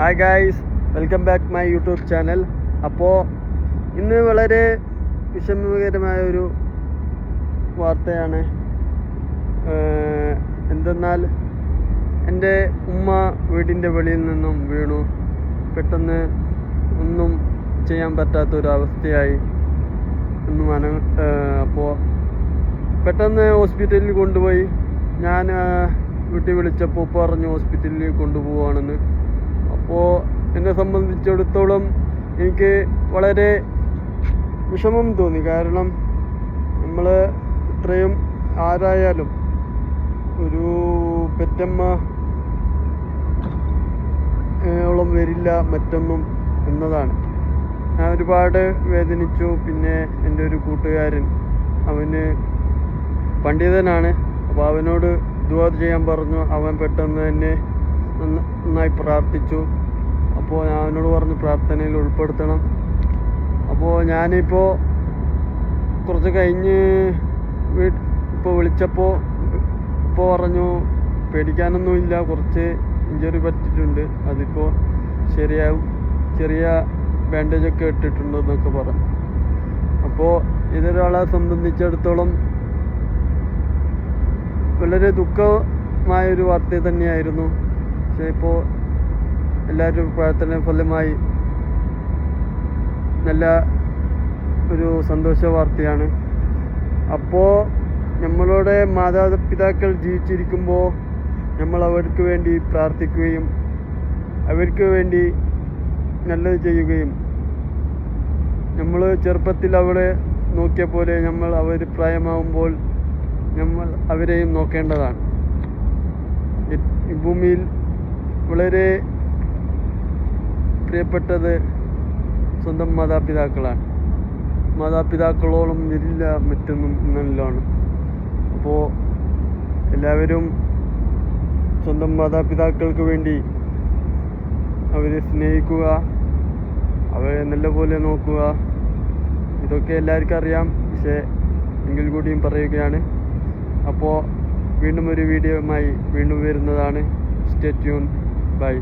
Hi guys, welcome back my YouTube channel. അപ്പോൾ ഇന്ന് വളരെ വിഷമകരമായ ഒരു വാർത്തയാണ്. എന്തെന്നാൽ എൻ്റെ ഉമ്മ വീടിൻ്റെ വെളിയിൽ നിന്നും വീണു. പെട്ടെന്ന് ഒന്നും ചെയ്യാൻ പറ്റാത്തൊരവസ്ഥയായി. അപ്പോൾ പെട്ടെന്ന് ഹോസ്പിറ്റലിൽ കൊണ്ടുപോയി. ഞാൻ വീട്ടിൽ വിളിച്ചപ്പോൾ പറഞ്ഞു ഹോസ്പിറ്റലിൽ കൊണ്ടുപോവുകയാണെന്ന്. അപ്പോൾ എന്നെ സംബന്ധിച്ചിടത്തോളം എനിക്ക് വളരെ വിഷമം തോന്നി. കാരണം നമ്മൾ ഇത്രയും ആരായാലും ഒരു പെറ്റമ്മ ഓളം വരില്ല മറ്റൊന്നും എന്നതാണ്. ഞാൻ ഒരുപാട് വേദനിച്ചു. പിന്നെ എൻ്റെ ഒരു കൂട്ടുകാരൻ, അവന് പണ്ഡിതനാണ്. അപ്പോൾ അവനോട് ദുആ ചെയ്യാൻ പറഞ്ഞു. അവൻ പെട്ടെന്ന് തന്നെ നന്നായി പ്രാർത്ഥിച്ചു. അപ്പോൾ ഞാൻ അവനോട് പറഞ്ഞു പ്രാർത്ഥനയിൽ ഉൾപ്പെടുത്തണം. അപ്പോൾ ഞാനിപ്പോൾ കുറച്ച് കഴിഞ്ഞ് ഇപ്പോൾ വിളിച്ചപ്പോൾ പറഞ്ഞു പേടിക്കാനൊന്നുമില്ല, കുറച്ച് ഇഞ്ചുറി പറ്റിയിട്ടുണ്ട്, അതിപ്പോൾ ശരിയാവും, ചെറിയ ബാൻഡേജൊക്കെ ഇട്ടിട്ടുണ്ടെന്നൊക്കെ പറഞ്ഞു. അപ്പോൾ ഇതൊരാളെ സംബന്ധിച്ചിടത്തോളം വളരെ ദുഃഖമായൊരു വാർത്ത തന്നെയായിരുന്നു. പക്ഷേ ഇപ്പോൾ എല്ലാവരും പ്രാർത്ഥന ഫലമായി നല്ല ഒരു സന്തോഷ വാർത്തയാണ്. അപ്പോൾ നമ്മളുടെ മാതാപിതാക്കൾ ജീവിച്ചിരിക്കുമ്പോൾ നമ്മൾ അവർക്ക് വേണ്ടി പ്രാർത്ഥിക്കുകയും അവർക്ക് വേണ്ടി നല്ലത് ചെയ്യുകയും, നമ്മൾ ചെറുപ്പത്തിൽ അവരെ നോക്കിയ പോലെ നമ്മൾ അവർ പ്രായമാകുമ്പോൾ നമ്മൾ അവരെയും നോക്കേണ്ടതാണ്. ഈ ഭൂമിയിൽ വളരെ പ്രിയപ്പെട്ടത് സ്വന്തം മാതാപിതാക്കളാണ്. മാതാപിതാക്കളോളം വരില്ല മറ്റൊന്നും എന്നുള്ളതാണ്. അപ്പോൾ എല്ലാവരും സ്വന്തം മാതാപിതാക്കൾക്ക് വേണ്ടി അവരെ സ്നേഹിക്കുക, അവരെ നല്ലപോലെ നോക്കുക. ഇതൊക്കെ എല്ലാവർക്കും അറിയാം, പക്ഷേ എങ്കിൽ കൂടിയും പറയുകയാണ്. അപ്പോൾ വീണ്ടും ഒരു വീഡിയോയുമായി വീണ്ടും വരുന്നതാണ്. Stay tune. ബൈ.